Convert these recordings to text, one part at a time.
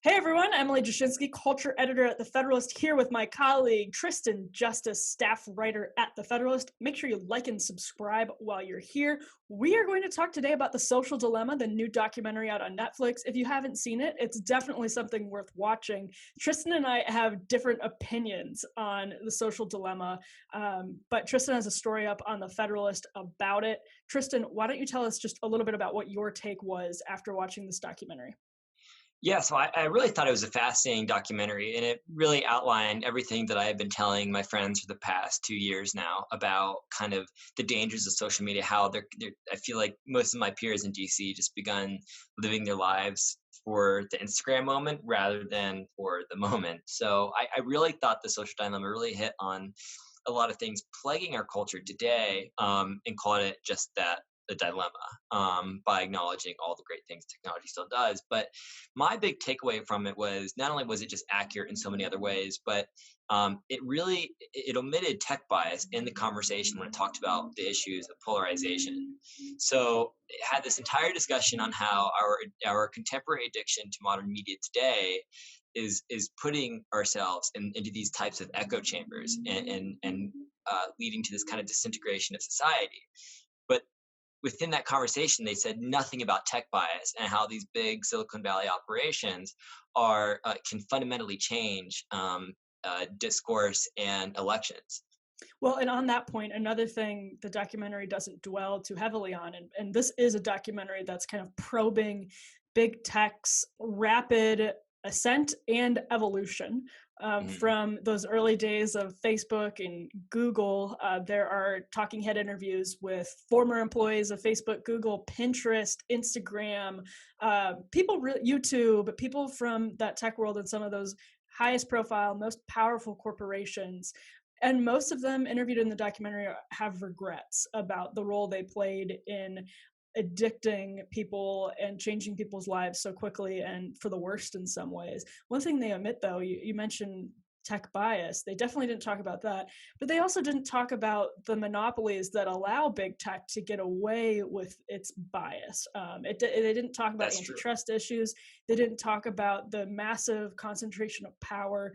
Hey everyone, Emily Jashinsky, culture editor at The Federalist, here with my colleague Tristan, justice staff writer at The Federalist. Make sure you like and subscribe while you're here. We are going to talk today about The Social Dilemma, the new documentary out on Netflix. If you haven't seen it, it's definitely something worth watching. Tristan and I have different opinions on The Social Dilemma, but Tristan has a story up on The Federalist about it. Tristan, why don't you tell us just a little bit about what your take was after watching this documentary? Yeah, so I really thought it was a fascinating documentary, and it really outlined everything that I have been telling my friends for the past 2 years now about kind of the dangers of social media, how I feel like most of my peers in DC just begun living their lives for the Instagram moment rather than for the moment. So I really thought the social dilemma really hit on a lot of things plaguing our culture today, and called it just that, a dilemma, by acknowledging all the great things technology still does. But my big takeaway from it was not only was it just accurate in so many other ways, but it omitted tech bias in the conversation when it talked about the issues of polarization. So it had this entire discussion on how our contemporary addiction to modern media today is putting ourselves into these types of echo chambers and leading to this kind of disintegration of society. But within that conversation, they said nothing about tech bias and how these big Silicon Valley operations can fundamentally change discourse and elections. Well, and on that point, another thing the documentary doesn't dwell too heavily on, and this is a documentary that's kind of probing big tech's rapid ascent and evolution. From those early days of Facebook and Google, there are talking head interviews with former employees of Facebook, Google, Pinterest, Instagram, YouTube, people from that tech world and some of those highest profile, most powerful corporations. And most of them interviewed in the documentary have regrets about the role they played in addicting people and changing people's lives so quickly and for the worst in some ways. One thing they omit, though, you mentioned tech bias. They definitely didn't talk about that, but they also didn't talk about the monopolies that allow big tech to get away with its bias. They didn't talk about antitrust issues. They didn't talk about the massive concentration of power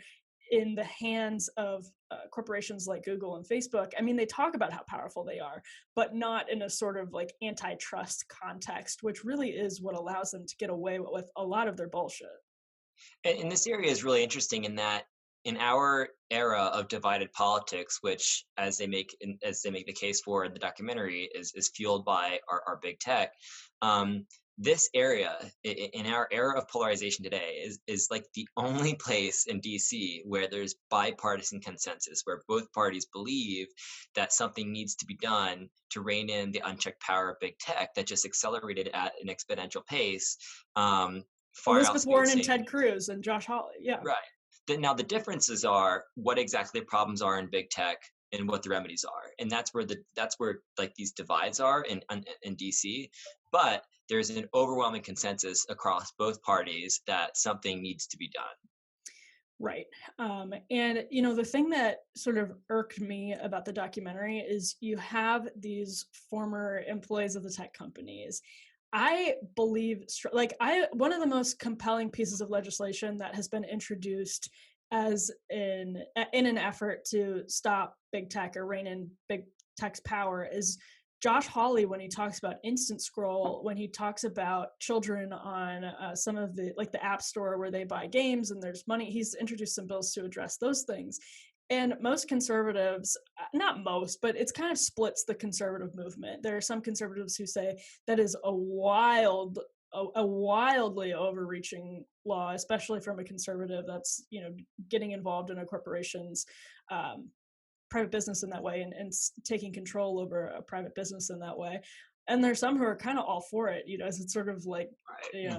in the hands of corporations like Google and Facebook. I mean, they talk about how powerful they are, but not in a sort of like antitrust context, which really is what allows them to get away with a lot of their bullshit. And this area is really interesting in that in our era of divided politics, which as they make the case for in the documentary is fueled by our big tech, this area in our era of polarization today is like the only place in DC where there's bipartisan consensus, where both parties believe that something needs to be done to rein in the unchecked power of big tech that just accelerated at an exponential pace. Elizabeth Warren and Ted Cruz and Josh Hawley. Yeah. Right. Now the differences are what exactly the problems are in big tech and what the remedies are, and that's where like these divides are in DC. But there's an overwhelming consensus across both parties that something needs to be done. Right. And, the thing that sort of irked me about the documentary is you have these former employees of the tech companies. I believe, one of the most compelling pieces of legislation that has been introduced as in an effort to stop big tech or rein in big tech's power is Josh Hawley, when he talks about instant scroll, when he talks about children on some of the App Store where they buy games and there's money, he's introduced some bills to address those things. And most conservatives, not most, but it's kind of splits the conservative movement. There are some conservatives who say that is a wildly overreaching law, especially from a conservative that's, getting involved in a corporation's private business in that way and taking control over a private business in that way. And there's some who are kind of all for it, as it's sort of like,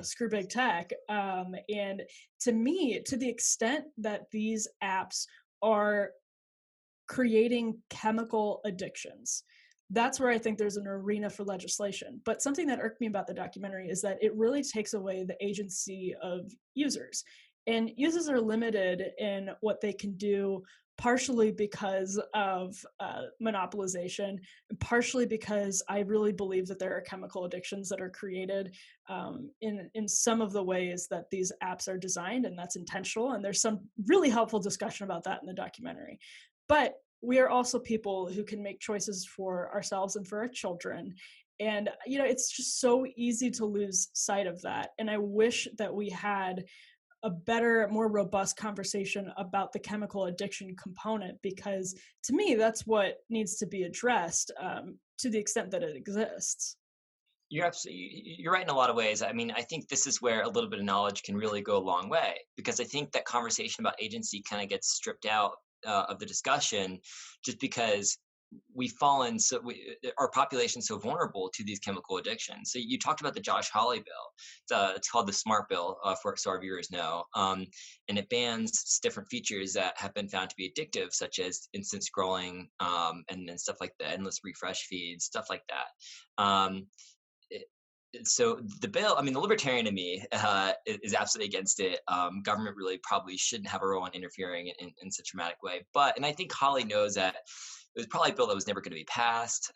screw big tech. And to me, to the extent that these apps are creating chemical addictions, that's where I think there's an arena for legislation. But something that irked me about the documentary is that it really takes away the agency of users. And users are limited in what they can do partially because of monopolization, and partially because I really believe that there are chemical addictions that are created in some of the ways that these apps are designed, and that's intentional. And there's some really helpful discussion about that in the documentary. But we are also people who can make choices for ourselves and for our children. And, it's just so easy to lose sight of that. And I wish that we had a better, more robust conversation about the chemical addiction component, because to me, that's what needs to be addressed to the extent that it exists. You're right in a lot of ways. I mean, I think this is where a little bit of knowledge can really go a long way, because I think that conversation about agency kind of gets stripped out of the discussion just because our population's so vulnerable to these chemical addictions. So you talked about the Josh Hawley bill. It's called the SMART bill, so our viewers know, and it bans different features that have been found to be addictive, such as instant scrolling and stuff like the endless refresh feeds, stuff like that. So the bill, I mean, the libertarian in me is absolutely against it. Government really probably shouldn't have a role in interfering in such a dramatic way. And I think Hawley knows that it was probably a bill that was never going to be passed,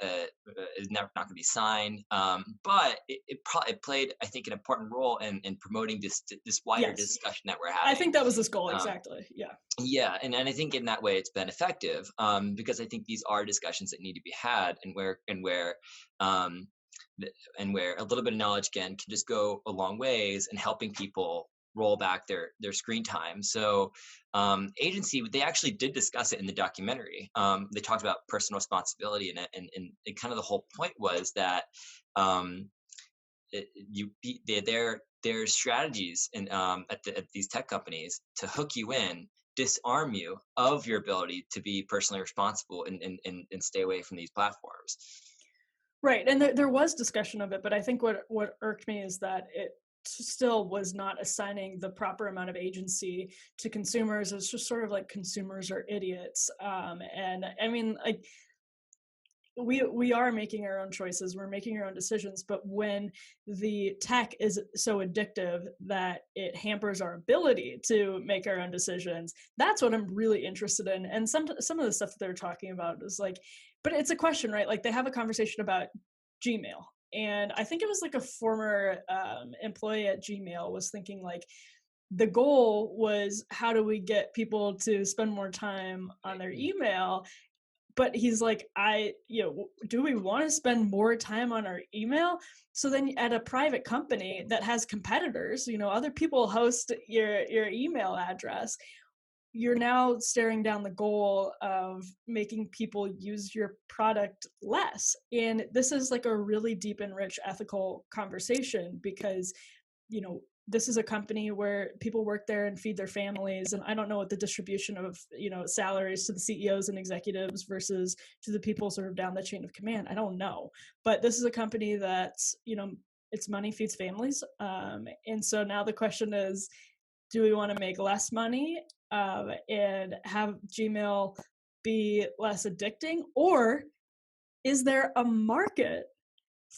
is never not going to be signed. But it played, I think, an important role in promoting this wider discussion that we're having. I think that was this goal, exactly. Yeah, and I think in that way it's been effective, because I think these are discussions that need to be had, and where a little bit of knowledge again can just go a long ways in helping people roll back their screen time. So agency, they actually did discuss it in the documentary. They talked about personal responsibility in it, and kind of the whole point was that their strategies at these tech companies to hook you in, disarm you of your ability to be personally responsible and stay away from these platforms. Right, and there was discussion of it, but I think what irked me is that it still was not assigning the proper amount of agency to consumers. It's just sort of like consumers are idiots, and I mean, like, we are making our own choices, we're making our own decisions, but when the tech is so addictive that it hampers our ability to make our own decisions, that's what I'm really interested in. And some of the stuff that they're talking about is like, but it's a question, right? Like, they have a conversation about Gmail, and I think it was like a former employee at Gmail was thinking like, the goal was, how do we get people to spend more time on their email? But he's like, do we want to spend more time on our email? So then at a private company that has competitors, other people host your email address, you're now staring down the goal of making people use your product less. And this is like a really deep and rich ethical conversation, because, this is a company where people work there and feed their families. And I don't know what the distribution of, salaries to the CEOs and executives versus to the people sort of down the chain of command. I don't know. But this is a company that's, its money feeds families. And so now the question is, do we want to make less money and have Gmail be less addicting? Or is there a market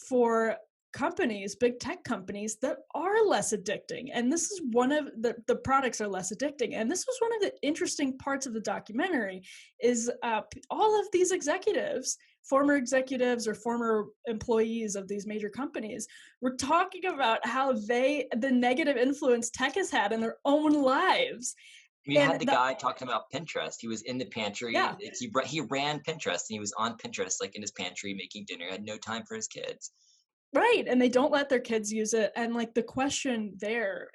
for companies, big tech companies, that are less addicting? And this is one of the products are less addicting. And this was one of the interesting parts of the documentary is all of these executives, former executives or former employees of these major companies, were talking about how the negative influence tech has had in their own lives. We had the guy talking about Pinterest. He was in the pantry. Yeah. He ran Pinterest, and he was on Pinterest, like in his pantry making dinner. He had no time for his kids. Right. And they don't let their kids use it. And like, the question there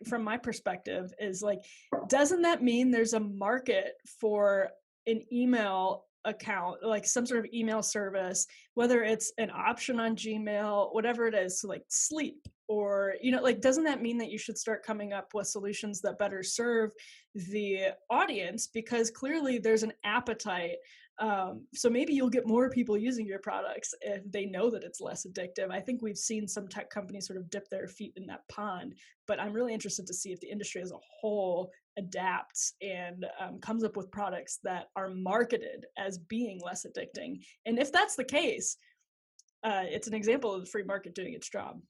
from my perspective is like, doesn't that mean there's a market for an email account, like some sort of email service, whether it's an option on Gmail, whatever it is, to like sleep, or, like, doesn't that mean that you should start coming up with solutions that better serve the audience? Because clearly there's an appetite. So maybe you'll get more people using your products if they know that it's less addictive. I think we've seen some tech companies sort of dip their feet in that pond, but I'm really interested to see if the industry as a whole adapts and comes up with products that are marketed as being less addicting. And if that's the case, it's an example of the free market doing its job.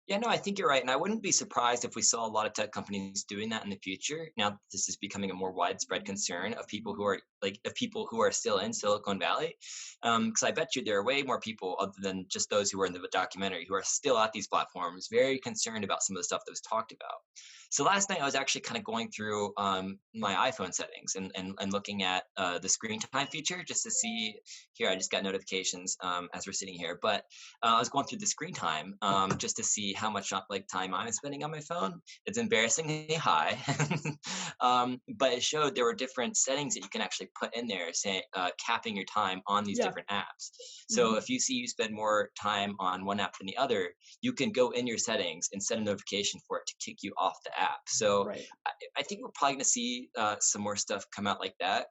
Yeah, no, I think you're right. And I wouldn't be surprised if we saw a lot of tech companies doing that in the future. Now that this is becoming a more widespread concern of people who are of people who are still in Silicon Valley. Because I bet you there are way more people other than just those who were in the documentary who are still at these platforms, very concerned about some of the stuff that was talked about. So last night I was actually kind of going through my iPhone settings and looking at the screen time feature just to see. Here, I just got notifications as we're sitting here, but I was going through the screen time just to see how much time I'm spending on my phone. It's embarrassingly high, but it showed there were different settings that you can actually put in there, say capping your time on these Yeah. different apps. So Hmm. if you see you spend more time on one app than the other, you can go in your settings and set a notification for it to kick you off the app. So Right. I think we're probably going to see some more stuff come out like that.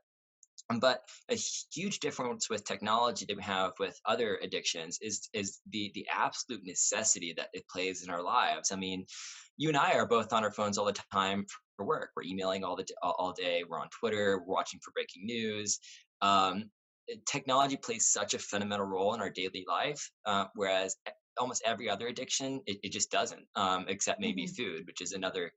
But a huge difference with technology that we have with other addictions is the absolute necessity that it plays in our lives. I mean, you and I are both on our phones all the time for work. We're emailing all day. We're on Twitter. We're watching for breaking news. Um, Technology plays such a fundamental role in our daily life, whereas almost every other addiction, it just doesn't, except maybe Hmm. food, which is another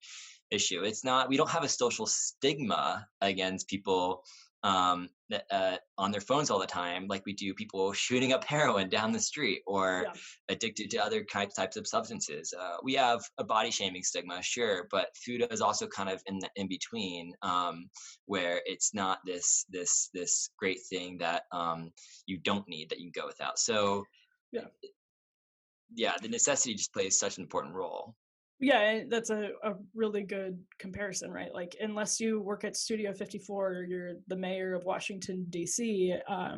issue. It's not, we don't have a social stigma against people on their phones all the time, like we do people shooting up heroin down the street or Yeah. addicted to other types of substances. We have a body shaming stigma, sure, but food is also kind of in between, where it's not this great thing that you don't need that you can go without. So Yeah. yeah, the necessity just plays such an important role. Yeah, and that's a really good comparison, right? Like, unless you work at Studio 54 or you're the mayor of Washington, D.C.,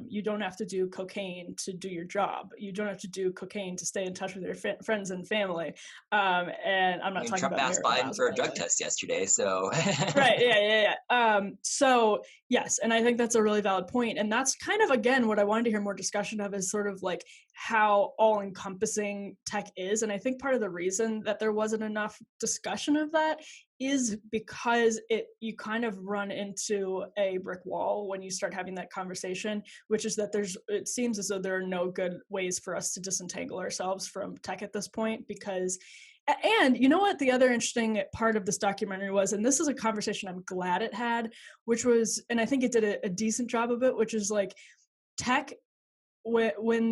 you don't have to do cocaine to do your job. You don't have to do cocaine to stay in touch with your friends and family. And I'm I not mean, talking Trump about asked Mayor Biden Bowser, for a by the drug way. test yesterday, so Right. Yeah. Yeah. Yeah. So yes, and I think that's a really valid point, and that's kind of again what I wanted to hear more discussion of is sort of like how all-encompassing tech is, and I think part of the reason that there wasn't enough discussion of that is because you kind of run into a brick wall when you start having that conversation, which is that it seems as though there are no good ways for us to disentangle ourselves from tech at this point because. And you know what the other interesting part of this documentary was, and this is a conversation I'm glad it had, which was, and I think it did a decent job of it, which is like tech when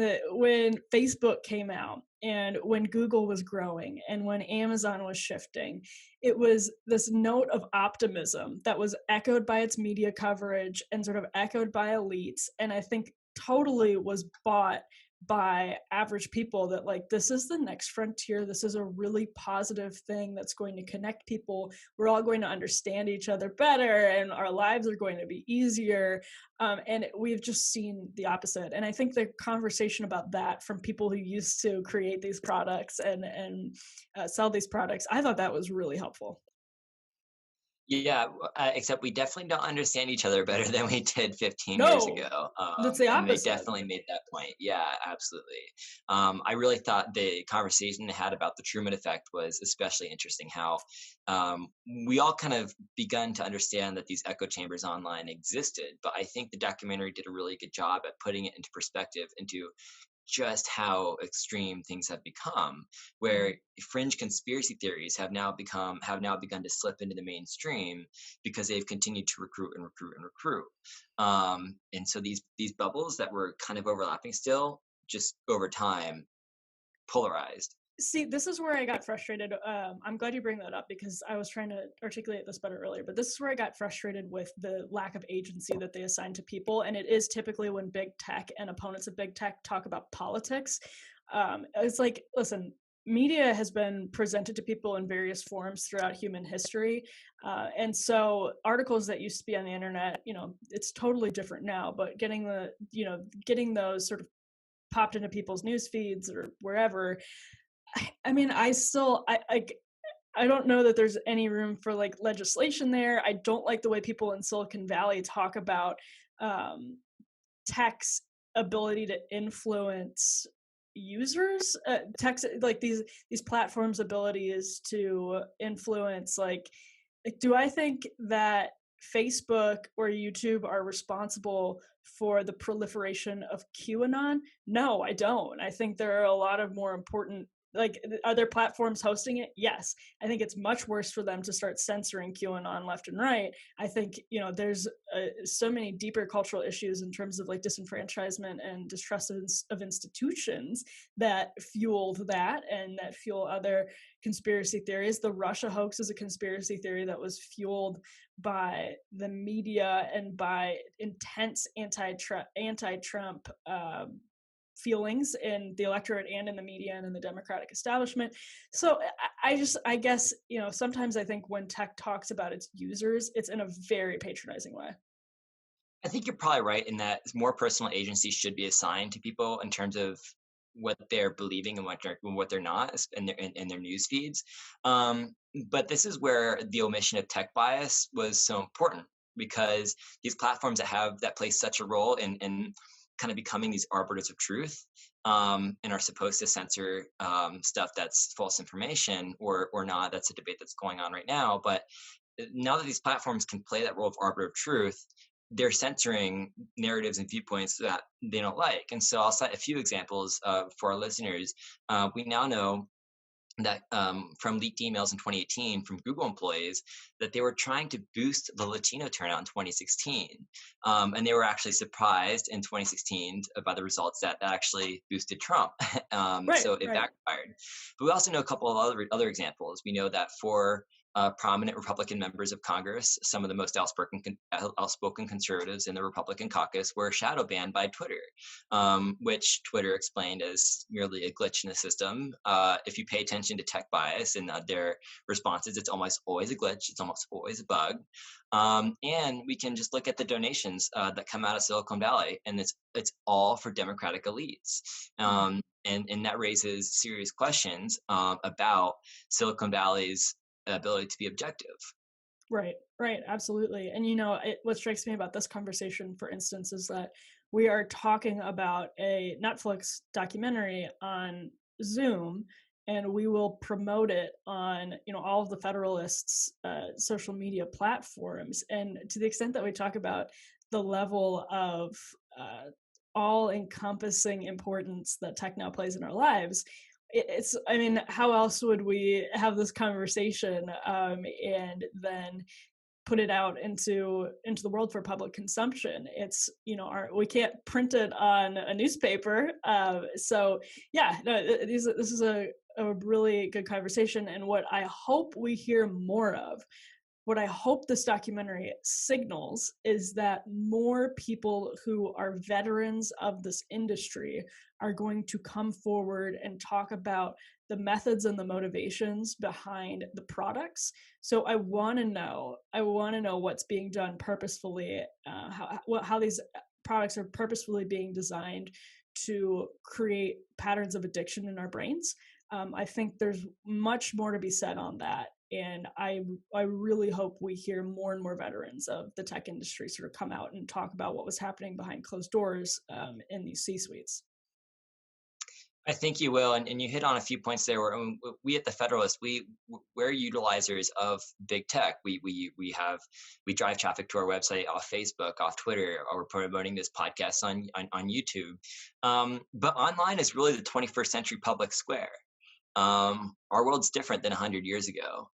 Facebook came out and when Google was growing and when Amazon was shifting, it was this note of optimism that was echoed by its media coverage and sort of echoed by elites, and I think totally was bought by average people that like this is the next frontier, this is a really positive thing that's going to connect people, we're all going to understand each other better and our lives are going to be easier. And we've just seen the opposite. And I think the conversation about that from people who used to create these products and sell these products, I thought that was really helpful. yeah, except we definitely don't understand each other better than we did 15 years No, ago. that's the And they opposite. definitely made that point. Yeah, absolutely. I really thought the conversation they had about the Truman effect was especially interesting. How um, we all kind of begun to understand that these echo chambers online existed, but I think the documentary did a really good job at putting it into perspective, into just how extreme things have become, Mm-hmm. where fringe conspiracy theories have now begun to slip into the mainstream because they've continued to recruit and recruit and recruit. And so these bubbles that were kind of overlapping still, just over time, polarized. See, this is where I got frustrated. I'm glad you bring that up because I was trying to articulate this better earlier. But this is where I got frustrated with the lack of agency that they assign to people. And it is typically when big tech and opponents of big tech talk about politics. It's like, listen, media has been presented to people in various forms throughout human history. And so articles that used to be on the internet, it's totally different now. But getting those sort of popped into people's news feeds or wherever. I mean, I don't know that there's any room for like legislation there. I don't like the way people in Silicon Valley talk about um, tech's ability to influence users. Tech's like these platforms' ability is to influence. Like, do I think that Facebook or YouTube are responsible for the proliferation of QAnon? No, I don't. I think there are a lot of more important like, are there platforms hosting it? Yes. I think it's much worse for them to start censoring QAnon left and right. I think, there's so many deeper cultural issues in terms of like disenfranchisement and distrust of institutions that fueled that and that fuel other conspiracy theories. The Russia hoax is a conspiracy theory that was fueled by the media and by intense anti-Trump feelings in the electorate and in the media and in the Democratic establishment. So I guess, sometimes I think when tech talks about its users, it's in a very patronizing way. I think you're probably right in that more personal agency should be assigned to people in terms of what they're believing and what they're not in their news feeds. But this is where the omission of tech bias was so important, because these platforms that play such a role in kind of becoming these arbiters of truth, and are supposed to censor stuff that's false information or not. That's a debate that's going on right now. But now that these platforms can play that role of arbiter of truth, they're censoring narratives and viewpoints that they don't like. And so I'll cite a few examples for our listeners. We now know that from leaked emails in 2018 from Google employees that they were trying to boost the Latino turnout in 2016. And they were actually surprised in 2016 by the results that actually boosted Trump. So it backfired. But we also know a couple of other examples. We know that for prominent Republican members of Congress, some of the most outspoken conservatives in the Republican caucus were shadow banned by Twitter, which Twitter explained as merely a glitch in the system. If you pay attention to tech bias and their responses, it's almost always a glitch. It's almost always a bug. And we can just look at the donations that come out of Silicon Valley, and it's all for Democratic elites. And that raises serious questions about Silicon Valley's ability to be objective. Right, absolutely. And what strikes me about this conversation, for instance, is that we are talking about a Netflix documentary on Zoom, and we will promote it on all of the Federalists' social media platforms. And to the extent that we talk about the level of all-encompassing importance that tech now plays in our lives, how else would we have this conversation and then put it out into the world for public consumption? It's we can't print it on a newspaper. This is a really good conversation, and what I hope we hear more of, what I hope this documentary signals, is that more people who are veterans of this industry are going to come forward and talk about the methods and the motivations behind the products. So I want to know what's being done purposefully, how these products are purposefully being designed to create patterns of addiction in our brains. I think there's much more to be said on that. And I really hope we hear more and more veterans of the tech industry sort of come out and talk about what was happening behind closed doors in these C-suites. I think you will, and you hit on a few points there. Where we at the Federalist, we're utilizers of big tech. We drive traffic to our website off Facebook, off Twitter, or we're promoting this podcast on YouTube. But online is really the 21st century public square. Our world's different than 100 years ago,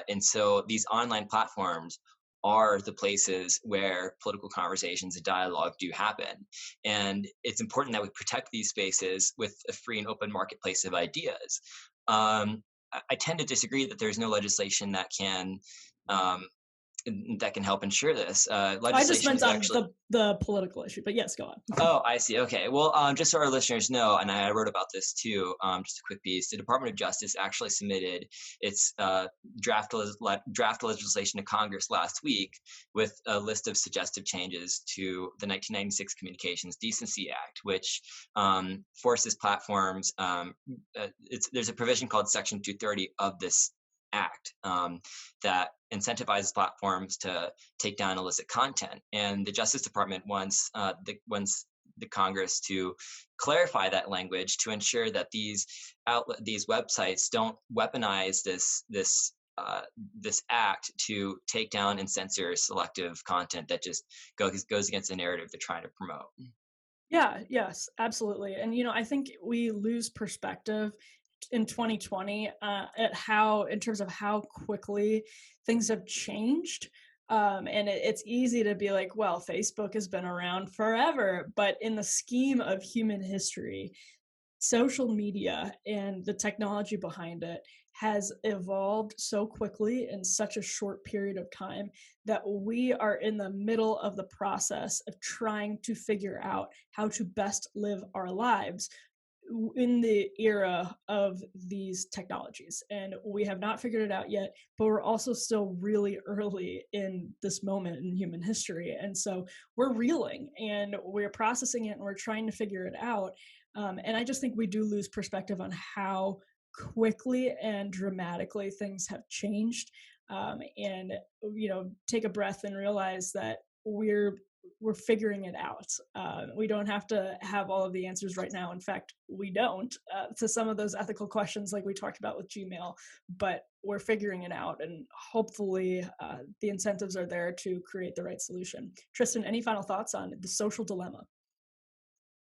and so these online platforms are the places where political conversations and dialogue do happen. And it's important that we protect these spaces with a free and open marketplace of ideas. I tend to disagree that there's no legislation that can help ensure this. Legislation I just meant on actually the political issue, but yes, go on. Oh, I see. Okay. Well, just so our listeners know, and I wrote about this too, just a quick piece, the Department of Justice actually submitted its draft legislation to Congress last week with a list of suggestive changes to the 1996 Communications Decency Act, which forces platforms, there's a provision called Section 230 of this act that incentivizes platforms to take down illicit content. And the Justice Department wants the Congress to clarify that language to ensure that these websites don't weaponize this act to take down and censor selective content that just goes against the narrative they're trying to promote. Yeah, yes, absolutely. And I think we lose perspective in 2020 at how, in terms of how quickly things have changed. And it's easy to be like, well, Facebook has been around forever, but in the scheme of human history, social media and the technology behind it has evolved so quickly in such a short period of time that we are in the middle of the process of trying to figure out how to best live our lives in the era of these technologies. And we have not figured it out yet, but we're also still really early in this moment in human history. And so we're reeling and we're processing it and we're trying to figure it out. And I just think we do lose perspective on how quickly and dramatically things have changed. And take a breath and realize that we're figuring it out. We don't have to have all of the answers right now. In fact, we don't to some of those ethical questions like we talked about with Gmail, but we're figuring it out. And hopefully the incentives are there to create the right solution. Tristan, any final thoughts on the social dilemma?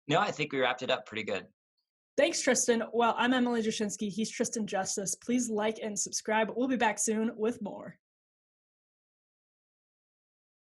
No, I think we wrapped it up pretty good. Thanks, Tristan. Well, I'm Emily Jashinsky. He's Tristan Justice. Please like and subscribe. We'll be back soon with more.